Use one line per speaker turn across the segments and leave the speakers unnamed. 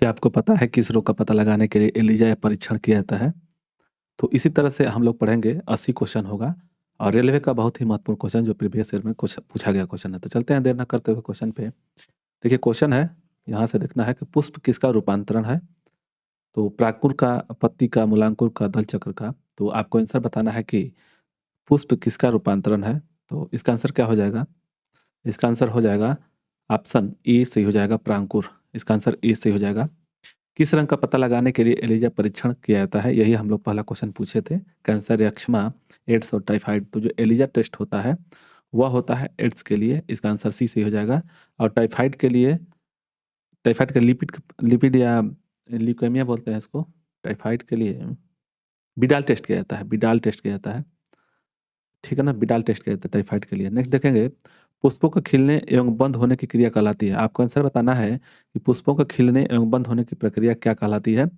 क्या आपको पता है किस रोग का पता लगाने के लिए एलिजा या परीक्षण किया जाता है? तो इसी तरह से हम लोग पढ़ेंगे 80 क्वेश्चन होगा और रेलवे का बहुत ही महत्वपूर्ण क्वेश्चन जो प्रीवियस ईयर में कुछ पूछा गया क्वेश्चन है। तो चलते हैं देर न करते हुए क्वेश्चन पे। देखिए क्वेश्चन है, यहाँ से देखना है कि पुष्प किसका रूपांतरण है? तो प्राकुर का, पत्ती का, मूलांकुर का, दल चक्र का। तो आपको आंसर बताना है कि पुष्प किसका रूपांतरण है। तो इसका आंसर क्या हो जाएगा? इसका आंसर हो जाएगा ऑप्शन ए सही हो जाएगा, प्रांकुर। इसका आंसर ए सही हो जाएगा। किस रंग का पता लगाने के लिए एलिजा परीक्षण किया जाता है? यही हम लोग पहला क्वेश्चन पूछे थे। कैंसर, यक्ष्मा, एड्स और टाइफाइड। तो जो एलिजा टेस्ट होता है वह होता है एड्स के लिए। इसका आंसर सी सही हो जाएगा। और टाइफाइड के लिए, टाइफाइड का लिपिड लिपिड या ल्यूकेमिया बोलते हैं इसको। टाइफाइड के लिए बिडाल टेस्ट किया जाता है, बिडाल टेस्ट किया जाता है, ठीक है ना। बिडाल टेस्ट किया जाता है टाइफाइड के लिए। नेक्स्ट देखेंगे, पुष्पों का खिलने एवं बंद होने की क्रिया कहलाती है। आपको आंसर बताना है कि पुष्पों का खिलने एवं बंद होने की प्रक्रिया क्या कहलाती है।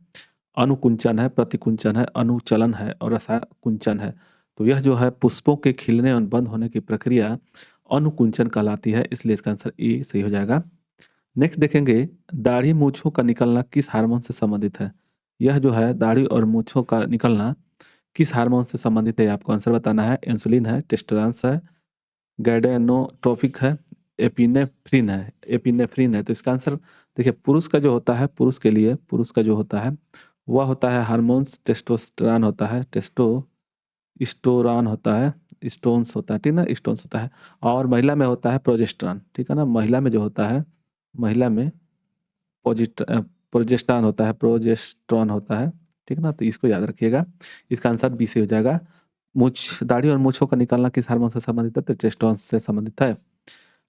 अनुकुंचन है, प्रतिकुंचन है, अनुचलन है और रसाकुंचन है। तो यह जो है पुष्पों के खिलने एवं बंद होने की प्रक्रिया अनुकुंचन कहलाती है, इसलिए इसका आंसर ए सही हो जाएगा। नेक्स्ट देखेंगे, दाढ़ी मूंछों का निकलना किस हार्मोन से संबंधित है। यह जो है दाढ़ी और मूंछों का निकलना किस हार्मोन से संबंधित है, आपको आंसर बताना है। इंसुलिन है, टेस्टोस्टेरोन है, गैडेनोट्रोपिक है, एपिनेफ्रिन है। एपिनेफ्रिन है। तो इसका आंसर देखिए, पुरुष का जो होता है, पुरुष के लिए पुरुष का जो होता है वह होता है हार्मोन्स, टेस्टोस्टेरोन होता है, टेस्टोस्टेरोन होता है, स्टोन्स होता है, ठीक ना, स्टोन्स होता है। और महिला में होता है प्रोजेस्टेरोन, ठीक है ना। महिला में जो होता है, महिला में प्रोजेस्टेरोन होता है, प्रोजेस्टेरोन होता है, ठीक ना। तो इसको याद रखिएगा। इसका आंसर बी से हो जाएगा। मूछ, दाढ़ी और मूछों का निकलना किस हार्मोन से संबंधित है? तो टेस्टोस्टेरोन से संबंधित है।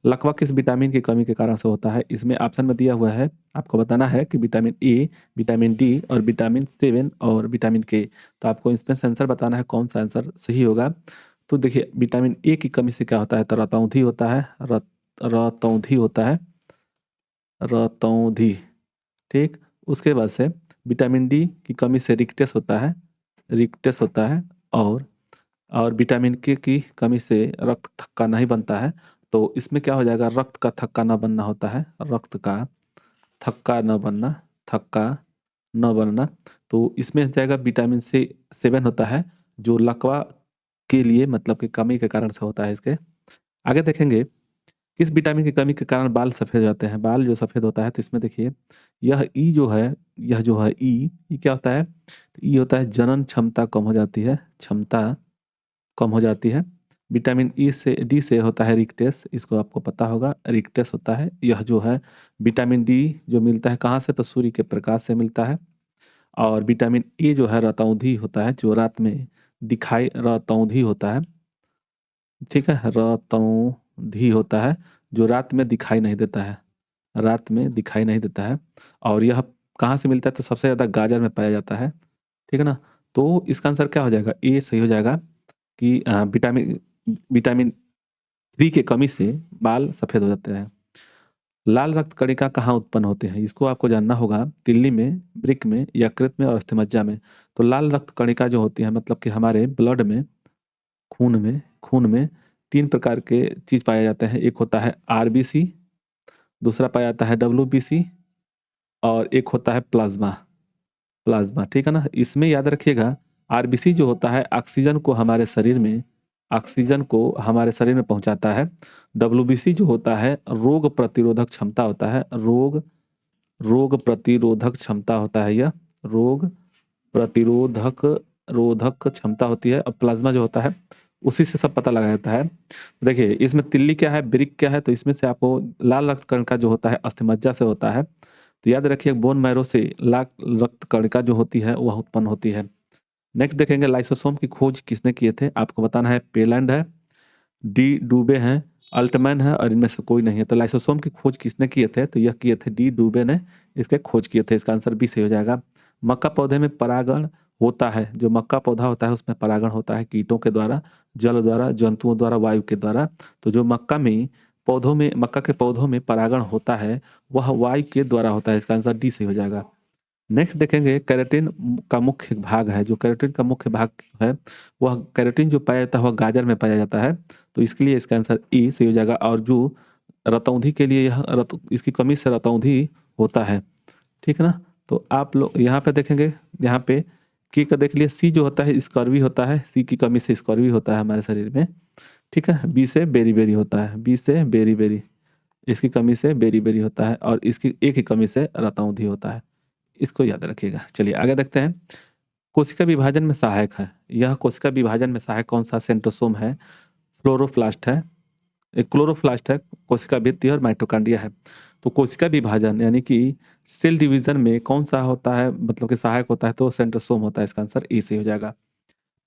लकवा किस विटामिन की कमी के कारण से होता है? इसमें ऑप्शन में दिया हुआ है, आपको बताना है कि विटामिन ए, विटामिन डी और विटामिन 7 और विटामिन के। तो आपको इसमें से आंसर बताना है कौन सा आंसर सही होगा। तो देखिए, विटामिन ए की कमी से क्या होता है? तो रतौंधी होता है, रतौंधी होता है, रतौंधी, ठीक। उसके बाद से विटामिन डी की कमी से रिकटेस होता है, रिकटेस होता है। और विटामिन के की कमी से रक्त थक्का नहीं बनता है। तो इसमें क्या हो जाएगा? रक्त का थक्का न बनना होता है, रक्त का थक्का न बनना, थक्का न बनना। तो इसमें हो जाएगा विटामिन सी 7 होता है, जो लकवा के लिए मतलब कि कमी के कारण से होता है। इसके आगे देखेंगे, किस विटामिन की कमी के कारण बाल सफ़ेद हो जाते हैं? बाल जो सफ़ेद होता है, तो इसमें देखिए, यह ई जो है, यह जो है ई क्या होता है? तो ई होता है जनन क्षमता कम हो जाती है, क्षमता कम हो जाती है। विटामिन ई से, डी से होता है रिकटेस, इसको आपको पता होगा, रिकटेस होता है। यह जो है विटामिन डी जो मिलता है कहाँ से? तो सूर्य के प्रकाश से मिलता है। और विटामिन ए जो है रतौंधी होता है, जो रात में दिखाई, रतौंधी होता है, ठीक है, रतौंधी होता है, जो रात में दिखाई नहीं देता है, रात में दिखाई नहीं देता है। और यह कहाँ से मिलता है? तो सबसे ज़्यादा गाजर में पाया जाता है, ठीक है ना। तो इसका आंसर क्या हो जाएगा? ए सही हो जाएगा कि विटामिन विटामिन 3 की कमी से बाल सफ़ेद हो जाते हैं। लाल रक्त कणिका कहाँ उत्पन्न होते हैं? इसको आपको जानना होगा। तिल्ली में, वृक्क में, यकृत में और अस्थिमज्जा में। तो लाल रक्त कणिका जो होती है, मतलब कि हमारे ब्लड में, खून में 3 प्रकार के चीज़ पाए जाते हैं। एक होता है आरबीसी, दूसरा पाया जाता है डब्ल्यूबीसी और एक होता है प्लाज्मा, प्लाज्मा, ठीक है ना। इसमें याद रखिएगा, आरबीसी जो होता है ऑक्सीजन को हमारे शरीर में, ऑक्सीजन को हमारे शरीर में पहुंचाता है। डब्ल्यूबीसी जो होता है रोग प्रतिरोधक क्षमता होता है, रोग प्रतिरोधक क्षमता होता है, यह रोग प्रतिरोधक रोधक क्षमता होती है। और प्लाज्मा जो होता है उसी से सब पता लगाया जाता है। देखिए, इसमें तिल्ली क्या है, ब्रिक क्या है? तो इसमें से आपको लाल रक्त कणिका जो होता है अस्थिमज्जा से होता है। तो याद रखिए, बोन मैरो से लाल रक्त कणिका जो होती है वह उत्पन्न होती है। नेक्स्ट देखेंगे, लाइसोसोम की खोज किसने किए थे? आपको बताना है। पेलैंड है, डी डूबे हैं, अल्टमैन है और इनमें से कोई नहीं है। तो लाइसोसोम की खोज किसने किए थे? तो यह किए थे डी डूबे ने, इसके खोज किए थे। इसका आंसर बी सही हो जाएगा। मक्का पौधे में परागण होता है, जो मक्का पौधा होता है उसमें परागण होता है कीटों के द्वारा, जल द्वारा, जंतुओं द्वारा, वायु के द्वारा। तो जो मक्का में पौधों में, मक्का के पौधों में परागण होता है वह वायु के द्वारा होता है। इसका आंसर डी सही हो जाएगा। नेक्स्ट देखेंगे, केराटिन का मुख्य भाग है, जो केराटिन का मुख्य भाग है वह केराटिन जो पाया जाता है वह गाजर में पाया जाता है। तो इसके लिए इसका आंसर ए सही हो जाएगा। और जो रतौंधी के लिए, यह इसकी कमी से रतौंधी होता है, ठीक है ना। तो आप लोग यहाँ पे देखेंगे, यहाँ पे के का देख लिया, सी जो होता है स्कॉर्वी होता है, सी की कमी से स्कॉर्वी होता है हमारे शरीर में, ठीक है। बी से बेरी बेरी होता है, बी से बेरी बेरी, इसकी कमी से बेरी बेरी होता है, और इसकी एक ही कमी से रतौंधी होता है। इसको याद रखिएगा। चलिए आगे देखते हैं। कोशिका विभाजन में सहायक है, यह कोशिका विभाजन में सहायक कौन सा सेंट्रोसोम है? फ्लोरोप्लास्ट है, एक क्लोरोप्लास्ट है, कोशिका भित्ति और माइटोकांड्रिया है। तो कोशिका विभाजन यानी कि सेल डिवीजन में कौन सा होता है, मतलब कि सहायक होता है, तो सेंट्रोसोम होता है। इसका आंसर ए से हो जाएगा।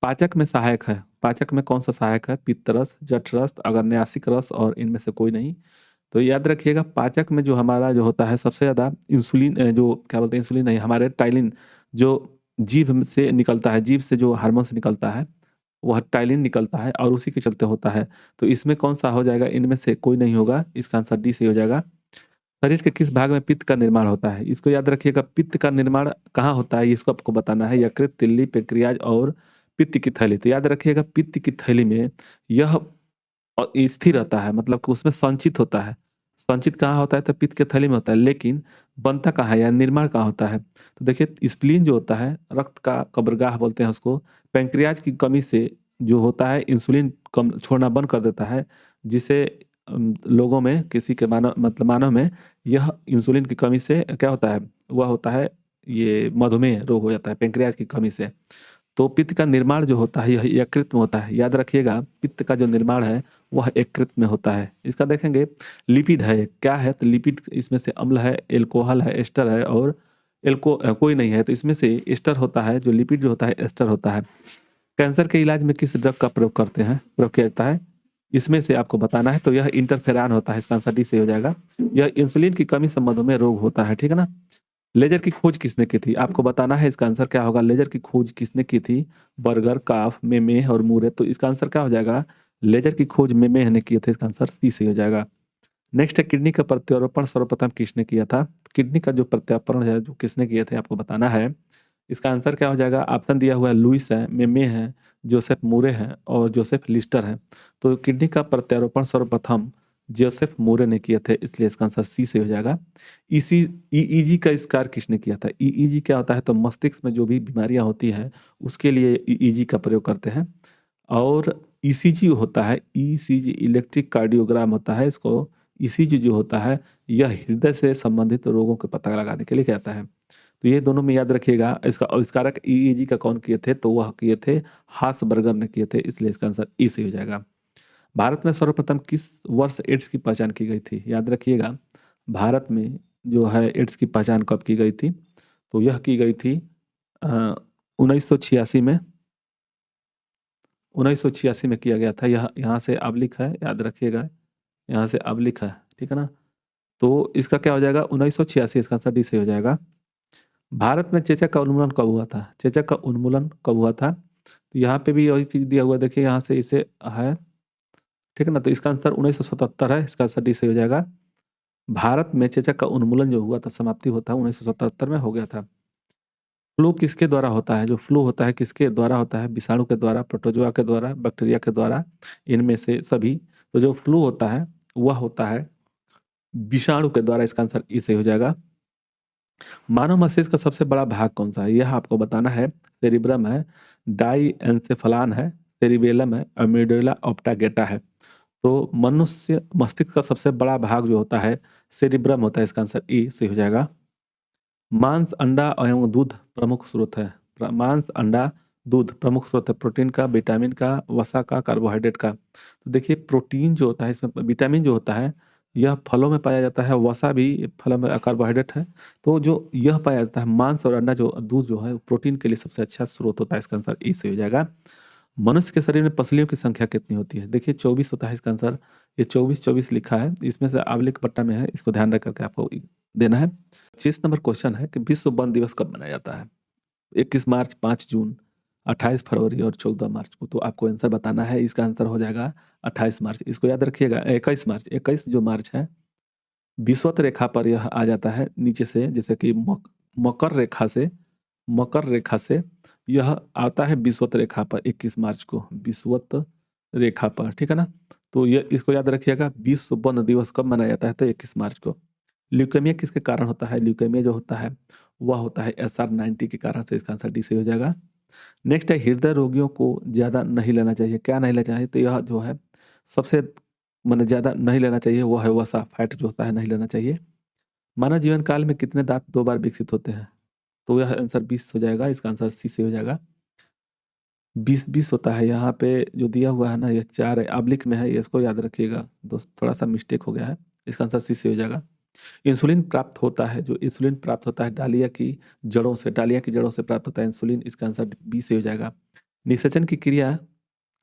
पाचक में सहायक है, पाचक में कौन सा सहायक है? पित्तरस, जठरस, अग्न्याशिक रस और इनमें से कोई नहीं। तो याद रखिएगा, पाचक में जो हमारा जो होता है सबसे ज़्यादा इंसुलिन, जो क्या बोलते हैं, इंसुलिन नहीं, हमारे टाइलिन जो जीभ से निकलता है, जीभ से जो हार्मोन्स निकलता है वह टाइलिन निकलता है, और उसी के चलते होता है। तो इसमें कौन सा हो जाएगा? इनमें से कोई नहीं होगा, इसका आंसर डी से हो जाएगा। शरीर के किस भाग में पित्त का निर्माण होता है? इसको याद रखिएगा, पित्त का निर्माण कहाँ होता है, इसको आपको बताना है। यकृत, तिल्ली, पेंक्रियाज और पित्त की थैली। तो याद रखिएगा, पित्त की थैली में यह स्थिर रहता है, मतलब कि उसमें संचित होता है। संचित कहाँ होता है? तो पित्त के थैली में होता है, लेकिन बनता कहाँ है या निर्माण कहाँ होता है? तो देखिए, स्प्लीन जो होता है, रक्त का कब्रगाह बोलते हैं उसको, पैंक्रियाज की कमी से जो होता है इंसुलिन कम छोड़ना बंद कर देता है, जिसे लोगों में, किसी के मानव, मतलब मानव में यह इंसुलिन की कमी से क्या होता है, वह होता है ये मधुमेह रोग हो जाता है पैंक्रियाज की कमी से। तो पित्त का निर्माण जो होता है यह यकृत में होता है। याद रखिएगा, पित्त का जो निर्माण है वह यकृत में होता है। इसका देखेंगे, लिपिड है, क्या है? तो लिपिड इसमें से अम्ल है, एल्कोहल है, एस्टर है, और कोई नहीं है। तो इसमें से एस्टर होता है, जो लिपिड जो होता है एस्टर होता है। कैंसर के इलाज में किस ड्रग का प्रयोग करते हैं, प्रयोग किया जाता है? इसमें से आपको बताना है। तो यह इंटरफेरान होता है, इसका आंसर डी से हो जाएगा। यह इंसुलिन की कमी से मधुमेह रोग होता है, ठीक है ना। लेजर की खोज किसने की थी? आपको बताना है, इसका आंसर क्या होगा? लेजर की खोज किसने की थी? बर्गर, काफ, मेमेह और मूरे। तो इसका आंसर क्या हो जाएगा? लेजर की खोज मेमेह ने किए थे, इसका आंसर सी से हो जाएगा। नेक्स्ट है, किडनी का प्रत्यारोपण सर्वप्रथम किसने किया था? किडनी का जो प्रत्यारोपण है, जो किसने किए थे, आपको बताना है। इसका आंसर क्या हो जाएगा? ऑप्शन दिया हुआ है, लुइस है, मेमेह है, जोसेफ मूरे हैं और जोसेफ लिस्टर हैं। तो किडनी का प्रत्यारोपण सर्वप्रथम जोसेफ मूरे ने किए थे, इसलिए इसका आंसर सी से हो जाएगा। इसी ईईजी का आविष्कार किसने किया था? ईईजी क्या होता है? तो मस्तिष्क में जो भी बीमारियां होती हैं उसके लिए ईईजी का प्रयोग करते हैं। और ईसीजी होता है, ईसीजी इलेक्ट्रिक कार्डियोग्राम होता है, इसको ईसीजी जो होता है यह हृदय से संबंधित रोगों के पता लगाने के लिए किया जाता है। तो ये दोनों में याद रखिएगा। इसका आविष्कारक ईईजी का कौन किए थे? तो वह किए थे हासबर्गर ने किए थे, इसलिए इसका आंसर ई से हो जाएगा। भारत में सर्वप्रथम किस वर्ष एड्स की पहचान की गई थी? याद रखिएगा, भारत में जो है एड्स की पहचान कब की गई थी? तो यह की गई थी 1986 में, 1986 में किया गया था। यह यहाँ से अब लिखा है, याद रखिएगा, यहाँ से अब लिखा है, ठीक है ना। तो इसका क्या हो जाएगा? 1986, इसका आंसर डी से हो जाएगा। भारत में चेचक का उन्मूलन कब हुआ था? चेचक का उन्मूलन कब हुआ था? तो यहाँ पे भी वही चीज दिया हुआ है, देखिए यहाँ से इसे है, ठीक है ना। तो इसका आंसर 1977 है, इसका आंसर डी से हो जाएगा। भारत में चेचक का उन्मूलन जो हुआ था, समाप्ति होता है 1977 में हो गया था। फ्लू किसके द्वारा होता है? जो फ्लू होता है किसके द्वारा होता है? विषाणु के द्वारा, प्रोटोजोआ के द्वारा, बैक्टीरिया के द्वारा, इनमें से सभी। तो जो फ्लू होता है वह होता है विषाणु के द्वारा, इसका आंसर ई से हो जाएगा। मानव मस्तिष्क का सबसे बड़ा भाग कौन सा है? यह आपको बताना है। सेरिब्रम है, डाई एंसेफलान है, सेरिबेलम है, अमीगडाला ऑप्टागेटा है। तो मनुष्य मस्तिष्क का सबसे बड़ा भाग जो होता है सेरिब्रम होता है, इसका आंसर ए से हो जाएगा। मांस, अंडा एवं दूध प्रमुख स्रोत है। मांस, अंडा, दूध प्रमुख स्रोत है प्रोटीन का, विटामिन का, वसा का, कार्बोहाइड्रेट का। तो देखिए, प्रोटीन जो होता है, इसमें विटामिन जो होता है यह फलों में पाया जाता है, वसा भी फलों में, कार्बोहाइड्रेट है। तो जो यह पाया जाता है मांस और अंडा, जो दूध जो है प्रोटीन के लिए सबसे अच्छा स्रोत होता है, इसका आंसर ए से हो जाएगा। मनुष्य के शरीर में पसलियों की संख्या कितनी होती है? देखिए 24 होता है, इसका आंसर ये 24 लिखा है, इसमें से आंवले के पट्टा में है, इसको ध्यान रख करके आपको देना है। 25 नंबर क्वेश्चन है कि विश्व वन दिवस कब मनाया जाता है? 21 मार्च, 5 जून, 28 फरवरी और 14 मार्च को। तो आपको आंसर बताना है, इसका आंसर हो जाएगा 28 मार्च। इसको याद रखिएगा, 21 मार्च, 21 जो मार्च है विषुवत रेखा पर यह आ जाता है नीचे से, जैसे कि मकर रेखा से, मकर रेखा से यह आता है विषुवत रेखा पर 21 मार्च को, विषुवत रेखा पर, ठीक है ना। तो ये इसको याद रखिएगा, विश्व वन दिवस कब मनाया जाता है? तो 21 मार्च को। ल्यूकेमिया किसके कारण होता है? ल्यूकेमिया जो होता है वह होता है SR90 के कारण से, इसका आंसर डी सही हो जाएगा। नेक्स्ट है हृदय रोगियों को ज़्यादा नहीं लेना चाहिए। क्या नहीं लेना चाहिए? तो यह जो है सबसे माने ज़्यादा नहीं लेना चाहिए वो है वसा, फैट जो होता है नहीं लेना चाहिए। मानव जीवन काल में कितने दांत 2 बार विकसित होते हैं? तो यह आंसर 20 हो जाएगा, इसका आंसर सी से हो जाएगा। 20 होता है यहाँ पे जो दिया हुआ है ना, ये 4 है, ऑब्लिक में है, ये इसको याद रखिएगा दोस्त, थोड़ा-सा मिस्टेक हो गया है। इसका आंसर सी से हो जाएगा। इंसुलिन प्राप्त होता है, जो इंसुलिन प्राप्त होता है डालिया की जड़ों से प्राप्त होता है इंसुलिन, इसका आंसर बी से हो जाएगा। निषेचन की क्रिया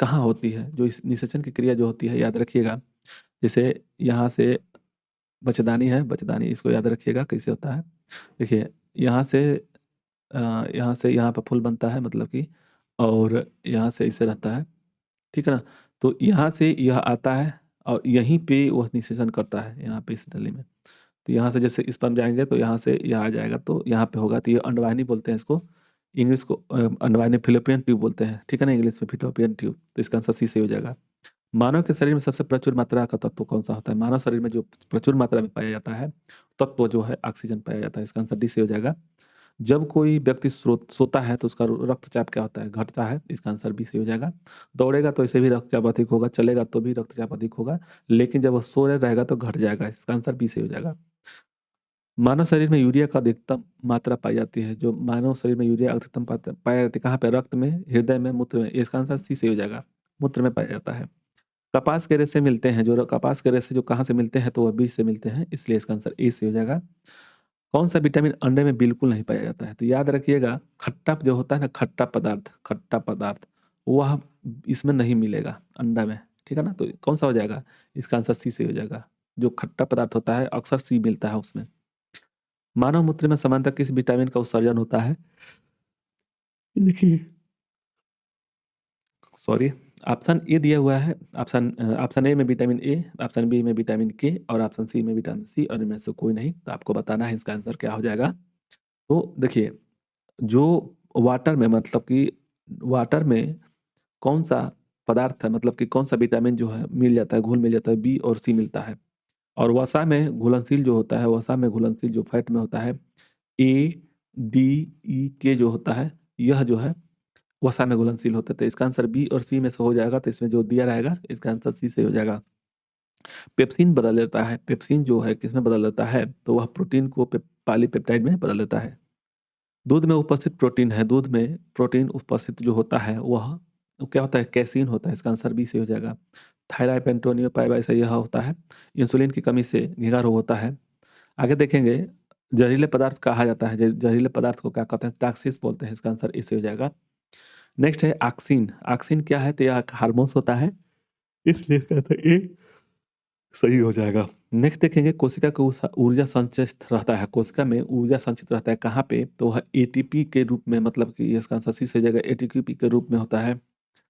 कहाँ होती है? जो इस निषेचन की क्रिया जो होती है याद रखिएगा, जैसे यहाँ से बच्छदानी है, बच्छदानी इसको याद रखिएगा कैसे होता है। देखिए यहाँ से यहाँ से यहाँ पे फूल बनता है मतलब कि, और यहाँ से ऐसे रहता है, ठीक है ना? तो यहाँ से यह आता है और यहीं पे वह निषेचन करता है, यहाँ पे इस नली में। तो यहाँ से जैसे स्पर्म जाएँगे तो यहाँ से यहाँ आ जाएगा, तो यहाँ पे होगा, तो ये अंडवाहिनी बोलते हैं इसको। इंग्लिश को अंडवाहिनी फ़िलिपियन ट्यूब बोलते हैं, ठीक है ना? इंग्लिश में फ़िलिपियन ट्यूब, तो इसका आंसर सी सही हो जाएगा। मानव के शरीर में सबसे प्रचुर मात्रा का तत्व कौन-सा होता है? मानव शरीर में जो प्रचुर मात्रा में पाया जाता है, तत्व जो है ऑक्सीजन पाया जाता है, इसका आंसर डी सही हो जाएगा। जब कोई व्यक्ति सोता है तो उसका रक्तचाप क्या होता है? घटता है, इसका आंसर बी सही हो जाएगा। दौड़ेगा तो ऐसे भी रक्तचाप अधिक होगा, चलेगा तो भी रक्तचाप अधिक होगा, लेकिन जब वो सोए रहेगा तो घट जाएगा, इसका आंसर बी सही हो जाएगा। मानव शरीर में यूरिया का अधिकतम मात्रा पाई जाती है, जो मानव शरीर में यूरिया अधिकतम पाया जाती है कहाँ पे? रक्त में, हृदय में, मूत्र में, इसका आंसर सी सही हो जाएगा। मूत्र में पाया जाता है। कपास के रेशे मिलते हैं, जो कपास के रेशे जो कहाँ से मिलते हैं? तो वह बीज से मिलते हैं, इसलिए इसका आंसर ए से हो जाएगा। कौन सा विटामिन अंडे में बिल्कुल नहीं पाया जाता है? तो याद रखिएगा, खट्टा जो होता है ना, खट्टा पदार्थ वह इसमें नहीं मिलेगा अंडा में, ठीक है ना? तो कौन सा हो जाएगा? इसका आंसर सी से हो जाएगा। जो खट्टा पदार्थ होता है अक्सर सी मिलता है उसमें। मानव मूत्र में सामान्यतः किस विटामिन का उत्सर्जन होता है? देखिए, सॉरी, ऑप्शन ए दिया हुआ है। ऑप्शन ए में विटामिन ए, ऑप्शन बी में विटामिन के और ऑप्शन सी में विटामिन सी, और इनमें से कोई नहीं। तो आपको बताना है इसका आंसर क्या हो जाएगा। तो देखिए, जो वाटर में मतलब कि वाटर में कौन सा पदार्थ है, मतलब कि कौन सा विटामिन जो है मिल जाता है, घुल मिल जाता है, बी और सी मिलता है। और वसा में घुलनशील जो होता है, वसा में घुलनशील जो फैट में होता है, ए, डी, ई, के जो होता है, यह जो है वसा में घुलनशील होता है। तो इसका आंसर बी और सी में से हो जाएगा, तो इसमें जो दिया रहेगा इसका आंसर सी से हो जाएगा। पेप्सिन बदल देता है, पेप्सिन जो है किसमें बदल देता है? तो वह प्रोटीन को पॉलीपेप्टाइड में बदल देता है। दूध में उपस्थित प्रोटीन है, दूध में प्रोटीन उपस्थित जो होता है वह वो क्या होता है? कैसीन होता है, इसका आंसर बी से हो जाएगा। थायराइड, एंटोनियो पाइबाइस यह होता है, इंसुलिन की कमी से घेंघा रोग होता है। आगे देखेंगे, जहरीले पदार्थ कहा जाता है, जहरीले पदार्थ को क्या कहते हैं? टॉक्सिस बोलते हैं, इसका आंसर ए से हो जाएगा। नेक्स्ट है ऑक्सिन। ऑक्सिन क्या है? तो यह हार्मोन्स होता है, इसलिए इसका आंसर ए सही हो जाएगा। नेक्स्ट देखेंगे, कोशिका को ऊर्जा संचित रहता है, कोशिका में ऊर्जा संचित रहता है कहाँ पे? तो वह एटीपी के रूप में, मतलब कि इसका आंसर सी से हो जाएगा, एटीपी के रूप में होता है।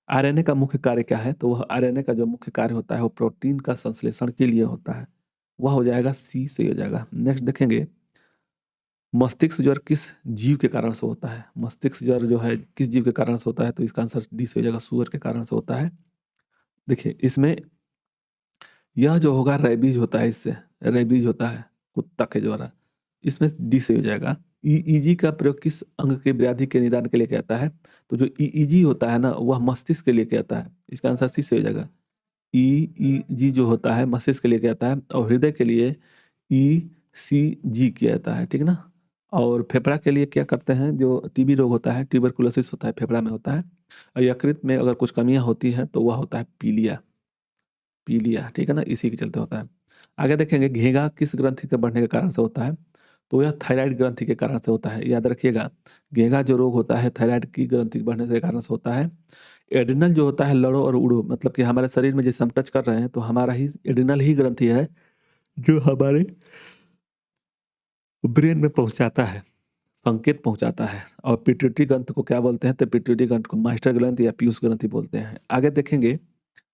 आरएनए का मुख्य कार्य क्या है? तो वह आरएनए का जो मुख्य कार्य होता है वो प्रोटीन का संश्लेषण के लिए होता है, वह हो जाएगा सी से हो जाएगा। नेक्स्ट देखेंगे, मस्तिष्क ज्वर किस जीव के कारण से होता है? मस्तिष्क ज्वर जो है किस जीव के कारण से होता है? तो इसका आंसर डी से हो जाएगा, सुअर के कारण से होता है। देखिए इसमें यह जो होगा रेबीज होता है, इससे रेबीज होता है कुत्ता के द्वारा, इसमें डी से हो जाएगा। ईईजी का प्रयोग किस अंग के व्याधि के निदान के लिए किया जाता है? तो जो ईईजी होता है ना, वह मस्तिष्क के लिए किया जाता है, इसका आंसर सी से हो जाएगा। ईईजी जो होता है मस्तिष्क के लिए किया जाता है, और हृदय के लिए ईसीजी किया जाता है, ठीक ना? और फेफड़ा के लिए क्या करते हैं? जो टीबी रोग होता है, ट्यूबरकुलोसिस होता है, फेफड़ा में होता है, और यकृत में अगर कुछ कमियां होती हैं तो वह होता है पीलिया, पीलिया, ठीक है ना? इसी के चलते होता है। आगे देखेंगे, घेंघा किस ग्रंथि के बढ़ने के कारण से होता है? तो यह थायराइड ग्रंथि के कारण से होता है, याद रखिएगा। घेंघा जो रोग होता है थायराइड की ग्रंथि बढ़ने के कारण से होता है। एड्रिनल जो होता है लड़ो और उड़ो, मतलब कि हमारे शरीर में जैसे हम टच कर रहे हैं तो हमारा ही एड्रिनल ही ग्रंथि है जो हमारे ब्रेन में पहुंचाता है, संकेत पहुंचाता है। और पिट्यूटरी ग्रंथ को क्या बोलते हैं? तो पिट्यूटरी ग्रंथ को मास्टर ग्रंथि या पीयूष ग्रंथि बोलते हैं। आगे देखेंगे,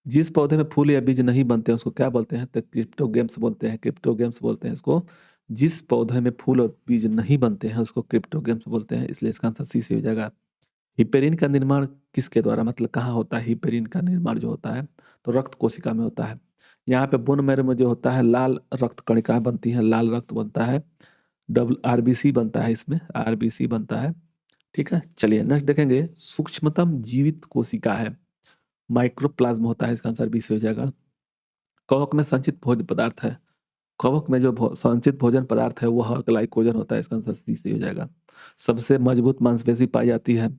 जिस पौधे में फूल या बीज नहीं बनते हैं उसको क्या बोलते हैं? तो क्रिप्टोगेम्स बोलते हैं, क्रिप्टोगेम्स बोलते हैं इसको। जिस पौधे में फूल और बीज नहीं बनते हैं उसको क्रिप्टोगेम्स बोलते हैं, इसलिए इसका आंसर सी से हो जाएगा। हिपेरिन का निर्माण किसके द्वारा, मतलब कहाँ होता है हिपेरिन का निर्माण जो होता है? तो रक्त कोशिका में होता है। यहाँ पे बोन मैरो में जो होता है लाल रक्त कणिकाएं बनती हैं, लाल रक्त बनता है, डब्ल आरबीसी बनता है, इसमें आरबीसी बनता है। ठीक है, चलिए नेक्स्ट देखेंगे। सूक्ष्मतम जीवित कोशिका है, माइक्रोप्लाज्म होता है, इसका आंसर बी से हो जाएगा। कवक में संचित भोज्य पदार्थ है, कवक में जो संचित भोजन पदार्थ है वह ग्लाइकोजन होता है, इसका आंसर सी से हो जाएगा। सबसे मजबूत मांसपेशी पाई जाती है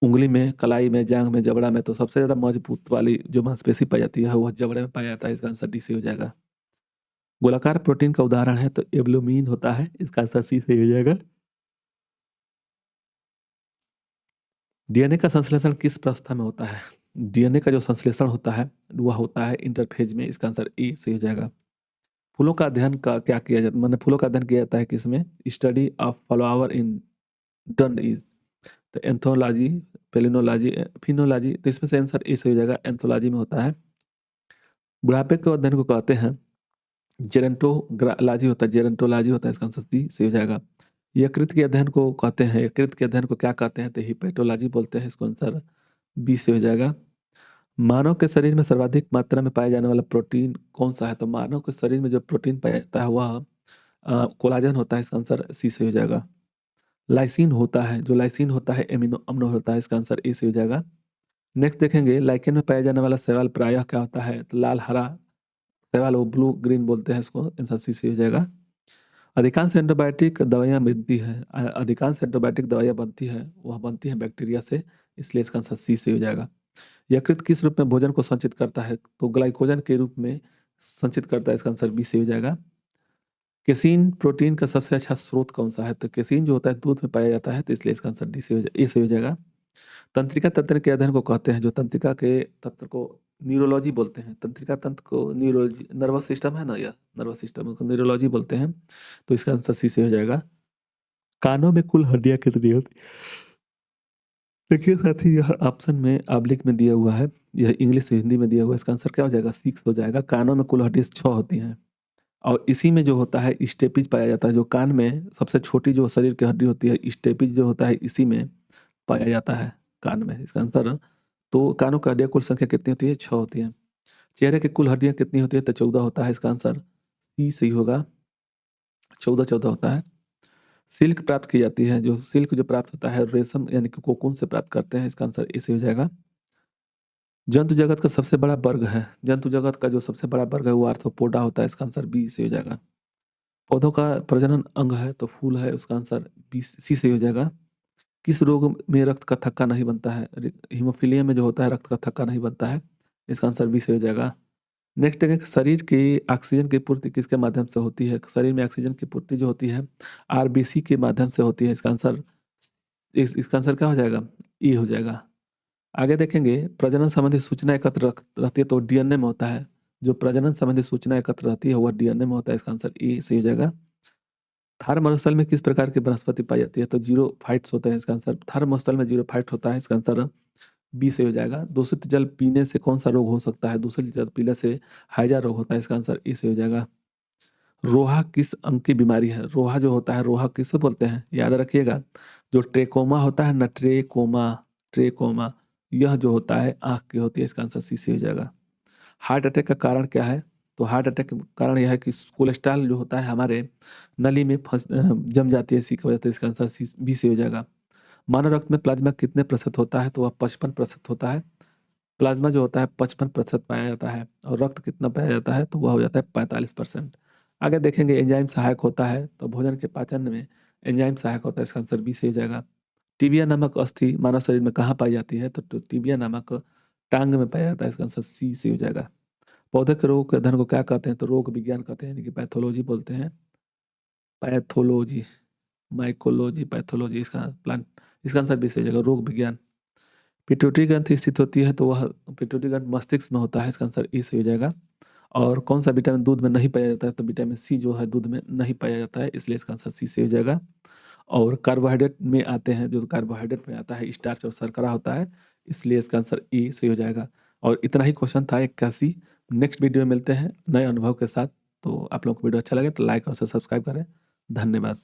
उंगली में, कलाई में, जांघ में, जबड़ा में, तो सबसे ज्यादा मजबूत वाली जो मांसपेशी पाई जाती है वह जबड़े में पाया जाता है, इसका आंसर डी से हो जाएगा। गोलाकार प्रोटीन का उदाहरण है तो एब्लोमीन होता है, इसका आंसर सी से हो जाएगा। डीएनए का संश्लेषण किस प्रस्था में होता है? डीएनए का जो संश्लेषण होता है वह होता है इंटरफेज में, इसका आंसर ए से हो जाएगा। फूलों का अध्ययन का क्या किया जाता है, मतलब फूलों का अध्ययन किया जाता है किसमें? Study of flower in done is, तो एंथोलॉजी, पेलिनोलॉजी, फिनोलॉजी, तो इसमें से आंसर ए से हो जाएगा, एंथोलॉजी में होता है। बुढ़ापे के अध्ययन को कहते हैं जेरेंटोलॉजी होता है, जेरेंटोलॉजी होता है, इसका आंसर सी से हो जाएगा। यकृत के अध्ययन को कहते हैं, यकृत के अध्ययन को क्या कहते हैं? तो हिपेटोलॉजी बोलते हैं, इसको आंसर बी से हो जाएगा। मानव के शरीर में सर्वाधिक मात्रा में पाया जाने वाला प्रोटीन कौन सा है? तो मानव के शरीर में जो प्रोटीन पाया जाता है वह कोलाजन होता है, इसका आंसर सी से हो जाएगा। लाइसिन होता है, जो लाइसिन होता है एमिनो अम्ल होता है, इसका आंसर ए से हो जाएगा। नेक्स्ट देखेंगे, लाइकेन में पाया जाने वाला शैवाल प्रायः क्या होता है? तो लाल हरा शैवाल, वो ब्लू ग्रीन बोलते हैं इसको, आंसर सी से हो जाएगा। अधिकांश एंटीबायोटिक दवाइयाँ बनती है, अधिकांश एंटीबायोटिक दवाइयाँ बनती है वह बनती है बैक्टीरिया से, इसलिए इसका आंसर सी से हो जाएगा। यकृत किस रूप में भोजन को संचित करता है? तो ग्लाइकोजन के रूप में संचित करता है, इसका आंसर बी से हो जाएगा। केसीन प्रोटीन का सबसे अच्छा स्रोत कौन सा है? तो केसीन जो होता है दूध में पाया जाता है, तो इसलिए इसका आंसर डी से ए से हो जाएगा। तंत्रिका तंत्र के अध्ययन को कहते हैं, जो तंत्रिका के तंत्र को न्यूरोलॉजी बोलते हैं, तंत्रिका तंत्र को न्यूरोलॉजी, नर्वस सिस्टम है ना, या नर्वस सिस्टम को न्यूरोलॉजी बोलते हैं, तो इसका आंसर सी से हो जाएगा। कानों में कुल हड्डियां कितनी होती? देखिए साथी, यह ऑप्शन में ऑब्लिक में दिया हुआ है, यह इंग्लिश से हिंदी में दिया हुआ है, इसका आंसर क्या हो जाएगा? 6 हो जाएगा। कानों में कुल हड्डी 6 होती हैं, और इसी में जो होता है स्टेपिज पाया जाता है, जो कान में सबसे छोटी जो शरीर की हड्डी होती है, स्टेपिज जो होता है इसी में पाया जाता है, कान में, इसका आंसर। तो कानों की हड्डियां कुल संख्या कितनी होती है? 6 होती हैं। चेहरे की कुल हड्डियां कितनी होती है? तो 14 होता है, इसका आंसर सी सही होगा, 14 होता है। सिल्क प्राप्त की जाती है, जो सिल्क जो प्राप्त होता है रेशम यानी कि कोकून से प्राप्त करते हैं, इसका आंसर ए से हो जाएगा। जंतु जगत का सबसे बड़ा वर्ग है, जंतु जगत का जो सबसे बड़ा वर्ग है वो आर्थ्रोपोडा होता है, इसका आंसर बी से हो जाएगा। पौधों का प्रजनन अंग है तो फूल है, उसका आंसर बी सी से हो जाएगा। किस रोग में रक्त का थक्का नहीं बनता है? हीमोफीलिया में जो होता है रक्त का थक्का नहीं बनता है, इसका आंसर बी से हो जाएगा। नेक्स्ट है, शरीर की ऑक्सीजन की पूर्ति किसके माध्यम से होती है? शरीर में ऑक्सीजन की पूर्ति जो होती है आरबीसी के माध्यम से होती है, इसका आंसर इसका आंसर क्या हो जाएगा? ई हो जाएगा। आगे देखेंगे, प्रजनन संबंधी सूचना एकत्र रहती है तो डीएनए में होता है, जो प्रजनन संबंधी सूचना एकत्र रहती है वह डीएनए में होता है, इसका आंसर ए सही हो जाएगा। थार मरुस्थल में किस प्रकार की वनस्पति पाई जाती है? तो जीरोफाइट्स होते हैं, इसका आंसर थार मरुस्थल में जीरोफाइट होता है, इसका आंसर बी से हो जाएगा। दूषित जल पीने से कौन सा रोग हो सकता है? दूषित जल पीने से हैजा रोग होता है, इसका आंसर ए से हो जाएगा। रोहा किस अंग की बीमारी है? रोहा जो होता है, रोहा किसे बोलते हैं? याद रखिएगा, जो ट्रेकोमा होता है ना, ट्रेकोमा, ट्रेकोमा, यह जो होता है आंख की होती है, इसका आंसर सी से हो जाएगा। हार्ट अटैक का कारण क्या है? तो हार्ट अटैक का कारण यह है कि कोलेस्ट्रॉल जो होता है हमारे नली में जम जाती है, इसी की वजह से, इसका आंसर सी बी से हो जाएगा। मानव रक्त में प्लाज्मा कितने प्रतिशत होता है? तो वह 55% होता है। प्लाज्मा जो होता है 55% पाया जाता है, और रक्त कितना पाया जाता है? तो वह हो जाता है 45%। आगे देखेंगे, एंजाइम सहायक होता है तो भोजन के पाचन में एंजाइम सहायक होता है, इसका आंसर बी से हो जाएगा। टीबिया नामक अस्थि मानव शरीर में कहाँ पाई जाती है? तो टीबिया नामक टांग में पाया जाता है, इसका आंसर सी से हो जाएगा। पौधे के रोग के अध्ययन को क्या कहते हैं? तो रोग विज्ञान कहते हैं, यानी कि पैथोलॉजी बोलते हैं, पैथोलॉजी, माइकोलॉजी, पैथोलॉजी, इसका प्लांट, इसका आंसर बी से हो जाएगा, रोग विज्ञान। पिट्यूटरी ग्रंथि स्थित होती है तो वह पिट्यूटरी ग्रंथ मस्तिष्क में होता है, इसका आंसर ए से हो जाएगा। और कौन सा विटामिन दूध में नहीं पाया जाता है? तो विटामिन सी जो है दूध में नहीं पाया जाता है, इसलिए इसका आंसर सी से हो जाएगा। और कार्बोहाइड्रेट में आते हैं, जो कार्बोहाइड्रेट में आता है स्टार्च और शर्करा होता है, इसलिए इसका आंसर ए से हो जाएगा। और इतना ही क्वेश्चन था 81। नेक्स्ट वीडियो में मिलते हैं नए अनुभव के साथ। तो आप लोग को वीडियो अच्छा लगे तो लाइक और सब्सक्राइब करें। धन्यवाद।